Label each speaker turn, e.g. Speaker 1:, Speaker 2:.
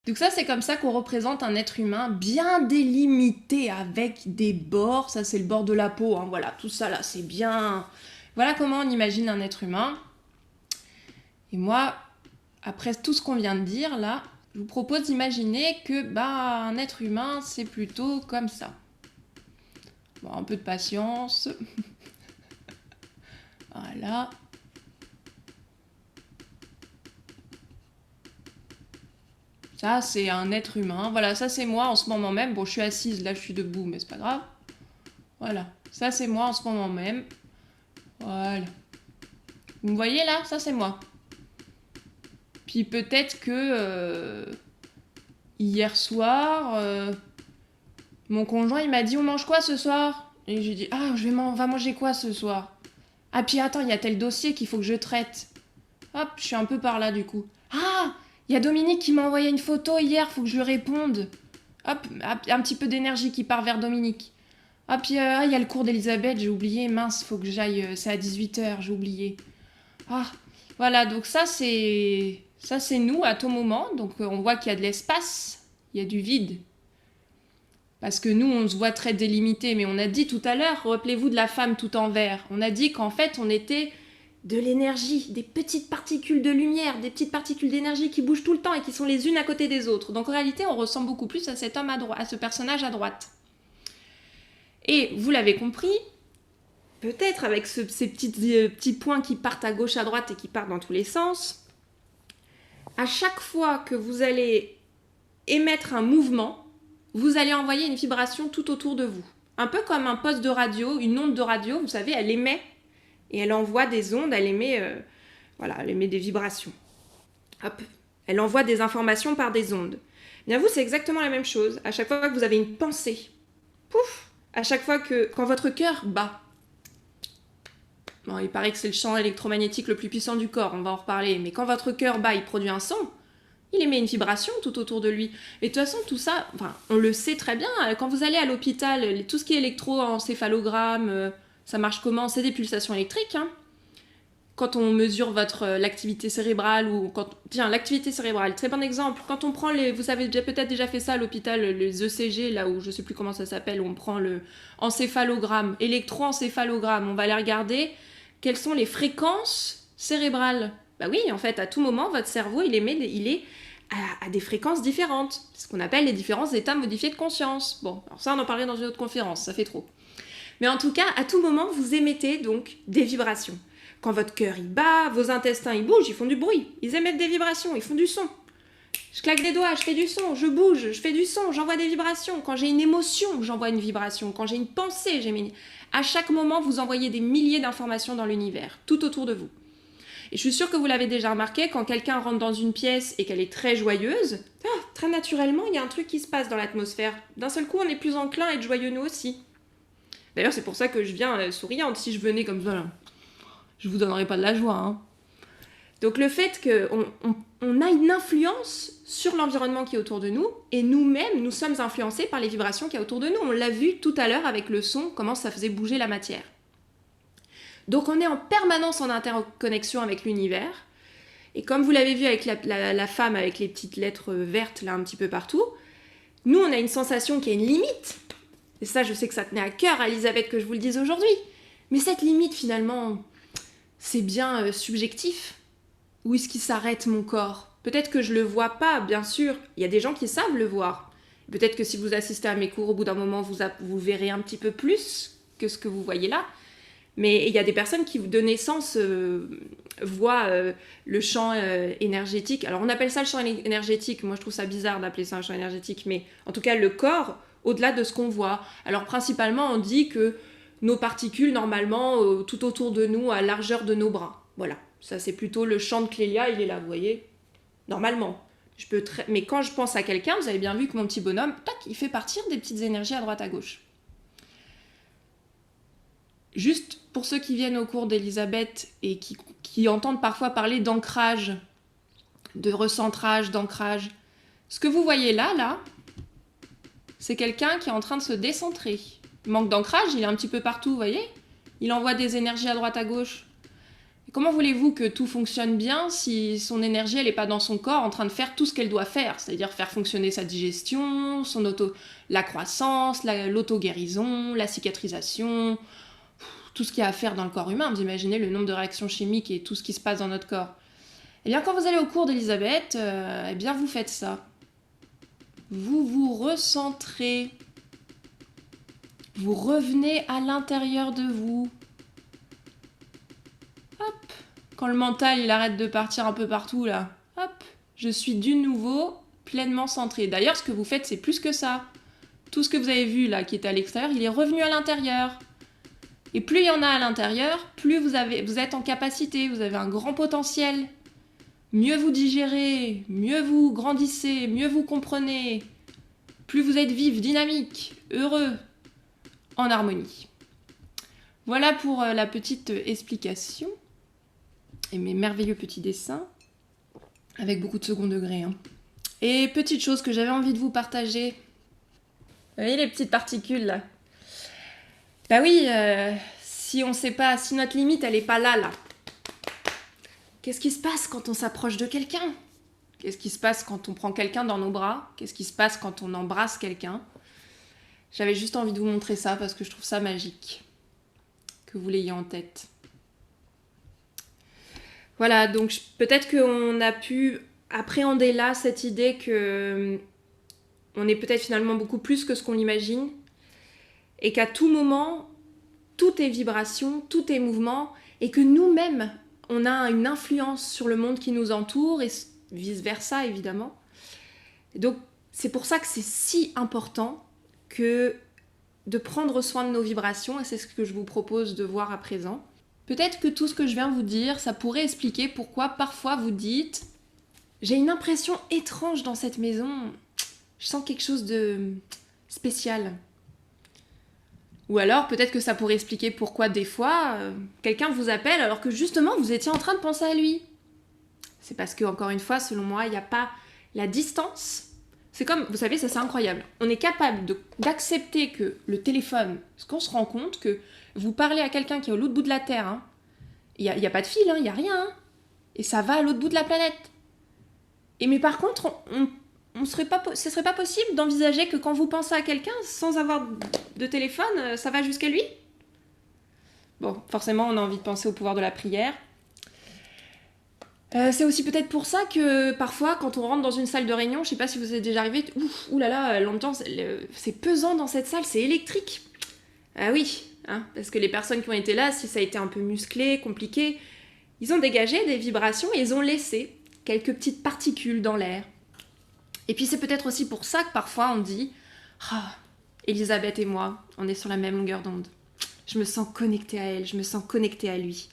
Speaker 1: Donc ça, c'est comme ça qu'on représente un être humain bien délimité avec des bords. Ça, c'est le bord de la peau, hein. Voilà, tout ça là, c'est bien... Voilà comment on imagine un être humain. Et moi, après tout ce qu'on vient de dire là, je vous propose d'imaginer que un être humain, c'est plutôt comme ça. Bon, un peu de patience. Voilà. Ça, c'est un être humain. Voilà, ça, c'est moi en ce moment même. Bon, je suis assise, là, je suis debout, mais c'est pas grave. Voilà. Ça, c'est moi en ce moment même. Voilà. Vous me voyez là? Ça, c'est moi. Puis peut-être que hier soir, mon conjoint, il m'a dit, on mange quoi ce soir? Et j'ai dit, ah, on va manger quoi ce soir? Ah, puis attends, il y a tel dossier qu'il faut que je traite. Hop, je suis un peu par là du coup. Ah, il y a Dominique qui m'a envoyé une photo hier, faut que je lui réponde. Hop, un petit peu d'énergie qui part vers Dominique. Ah, puis il y a le cours d'Elisabeth, j'ai oublié, mince, faut que j'aille, c'est à 18 h, j'ai oublié. Ah, voilà, donc ça c'est nous à tout moment, donc on voit qu'il y a de l'espace, il y a du vide. Parce que nous, on se voit très délimité, mais on a dit tout à l'heure, rappelez-vous de la femme tout en vert, on a dit qu'en fait on était de l'énergie, des petites particules de lumière, des petites particules d'énergie qui bougent tout le temps et qui sont les unes à côté des autres. Donc en réalité, on ressemble beaucoup plus à cet homme à droite, à ce personnage à droite. Et vous l'avez compris, peut-être avec ces petits points qui partent à gauche, à droite et qui partent dans tous les sens, à chaque fois que vous allez émettre un mouvement, vous allez envoyer une vibration tout autour de vous. Un peu comme un poste de radio, une onde de radio, vous savez, elle émet et elle envoie des ondes, elle émet des vibrations. Hop, elle envoie des informations par des ondes. Bien vous, c'est exactement la même chose. À chaque fois que vous avez une pensée, pouf, à chaque fois quand votre cœur bat, bon, il paraît que c'est le champ électromagnétique le plus puissant du corps, on va en reparler, mais quand votre cœur bat, il produit un son, il émet une vibration tout autour de lui. Et de toute façon, tout ça, on le sait très bien, quand vous allez à l'hôpital, tout ce qui est électroencéphalogramme, ça marche comment? C'est des pulsations électriques, hein. Quand on mesure l'activité cérébrale l'activité cérébrale, très bon exemple. Quand on prend vous avez peut-être déjà fait ça à l'hôpital, les ECG, là où je sais plus comment ça s'appelle, où on prend le encéphalogramme, électroencéphalogramme, on va aller regarder quelles sont les fréquences cérébrales. Bah oui, en fait, à tout moment, votre cerveau, il est à des fréquences différentes. C'est ce qu'on appelle les différents états modifiés de conscience. Bon, alors ça, on en parlerait dans une autre conférence, ça fait trop. Mais en tout cas, à tout moment, vous émettez donc des vibrations. Quand votre cœur il bat, vos intestins ils bougent, ils font du bruit, ils émettent des vibrations, ils font du son. Je claque des doigts, je fais du son, je bouge, je fais du son, j'envoie des vibrations. Quand j'ai une émotion, j'envoie une vibration. Quand j'ai une pensée, À chaque moment, vous envoyez des milliers d'informations dans l'univers, tout autour de vous. Et je suis sûre que vous l'avez déjà remarqué, quand quelqu'un rentre dans une pièce et qu'elle est très joyeuse, très naturellement, il y a un truc qui se passe dans l'atmosphère. D'un seul coup, on est plus enclin à être joyeux nous aussi. D'ailleurs, c'est pour ça que je viens souriante. Si je venais comme ça, là, je vous donnerais pas de la joie, hein. Donc le fait qu'on a une influence sur l'environnement qui est autour de nous, et nous-mêmes, nous sommes influencés par les vibrations qu'il y a autour de nous. On l'a vu tout à l'heure avec le son, comment ça faisait bouger la matière. Donc on est en permanence en interconnexion avec l'univers, et comme vous l'avez vu avec la femme avec les petites lettres vertes là un petit peu partout, nous on a une sensation qui a une limite. Et ça, je sais que ça tenait à cœur à Elisabeth que je vous le dise aujourd'hui. Mais cette limite, finalement, c'est bien subjectif. Où est-ce qu'il s'arrête mon corps? Peut-être que je le vois pas, bien sûr. Il y a des gens qui savent le voir. Peut-être que si vous assistez à mes cours, au bout d'un moment, vous verrez un petit peu plus que ce que vous voyez là. Mais il y a des personnes qui, de naissance, voient le champ énergétique. Alors, on appelle ça le champ énergétique. Moi, je trouve ça bizarre d'appeler ça un champ énergétique. Mais en tout cas, le corps, au-delà de ce qu'on voit. Alors, principalement, on dit que nos particules, normalement, tout autour de nous, à largeur de nos bras. Voilà. Ça, c'est plutôt le champ de Clélia, il est là, vous voyez? Normalement. Mais quand je pense à quelqu'un, vous avez bien vu que mon petit bonhomme, tac, il fait partir des petites énergies à droite à gauche. Juste pour ceux qui viennent au cours d'Elisabeth et qui entendent parfois parler d'ancrage, de recentrage, d'ancrage, ce que vous voyez là, c'est quelqu'un qui est en train de se décentrer. Il manque d'ancrage, il est un petit peu partout, vous voyez? Il envoie des énergies à droite à gauche. Comment voulez-vous que tout fonctionne bien si son énergie, elle n'est pas dans son corps en train de faire tout ce qu'elle doit faire, c'est-à-dire faire fonctionner sa digestion, la croissance, l'auto-guérison, la cicatrisation, tout ce qu'il y a à faire dans le corps humain. Vous imaginez le nombre de réactions chimiques et tout ce qui se passe dans notre corps. Eh bien, quand vous allez au cours d'Elisabeth, eh bien, vous faites ça. Vous vous recentrez. Vous revenez à l'intérieur de vous. Hop. Quand le mental, il arrête de partir un peu partout, là. Hop. Je suis du nouveau pleinement centré. D'ailleurs, ce que vous faites, c'est plus que ça. Tout ce que vous avez vu, là, qui était à l'extérieur, il est revenu à l'intérieur. Et plus il y en a à l'intérieur, plus vous êtes en capacité, vous avez un grand potentiel. Mieux vous digérez, mieux vous grandissez, mieux vous comprenez. Plus vous êtes vif, dynamique, heureux, en harmonie. Voilà pour la petite explication et mes merveilleux petits dessins avec beaucoup de second degré. Hein. Et petite chose que j'avais envie de vous partager. Vous voyez les petites particules là? Bah oui, si on sait pas, si notre limite elle est pas là, qu'est-ce qui se passe quand on s'approche de quelqu'un? Qu'est-ce qui se passe quand on prend quelqu'un dans nos bras? Qu'est-ce qui se passe quand on embrasse quelqu'un? J'avais juste envie de vous montrer ça parce que je trouve ça magique. Que vous l'ayez en tête. Voilà, donc peut-être qu'on a pu appréhender là cette idée que on est peut-être finalement beaucoup plus que ce qu'on imagine et qu'à tout moment, tout est vibration, tout est mouvement et que nous-mêmes, on a une influence sur le monde qui nous entoure et vice-versa évidemment. Et donc c'est pour ça que c'est si important que de prendre soin de nos vibrations et c'est ce que je vous propose de voir à présent. Peut-être que tout ce que je viens vous dire, ça pourrait expliquer pourquoi parfois vous dites « J'ai une impression étrange dans cette maison, je sens quelque chose de spécial ». Ou alors peut-être que ça pourrait expliquer pourquoi des fois, quelqu'un vous appelle alors que justement vous étiez en train de penser à lui. C'est parce que, encore une fois, selon moi, il n'y a pas la distance. C'est comme, vous savez, ça c'est incroyable. On est capable d'accepter que le téléphone, parce qu'on se rend compte que vous parlez à quelqu'un qui est à l'autre bout de la Terre, hein, il n'y a pas de fil, il n'y a rien, hein, et ça va à l'autre bout de la planète. Mais par contre, ce serait pas possible d'envisager que quand vous pensez à quelqu'un, sans avoir de téléphone, ça va jusqu'à lui. Bon, forcément, on a envie de penser au pouvoir de la prière. C'est aussi peut-être pour ça que parfois, quand on rentre dans une salle de réunion, je sais pas si vous êtes déjà arrivé, oulala, l'ambiance, c'est pesant dans cette salle, c'est électrique. Ah oui, hein, parce que les personnes qui ont été là, si ça a été un peu musclé, compliqué, ils ont dégagé des vibrations et ils ont laissé quelques petites particules dans l'air. Et puis c'est peut-être aussi pour ça que parfois on dit « Ah, Elisabeth et moi, on est sur la même longueur d'onde. Je me sens connectée à elle, je me sens connectée à lui. »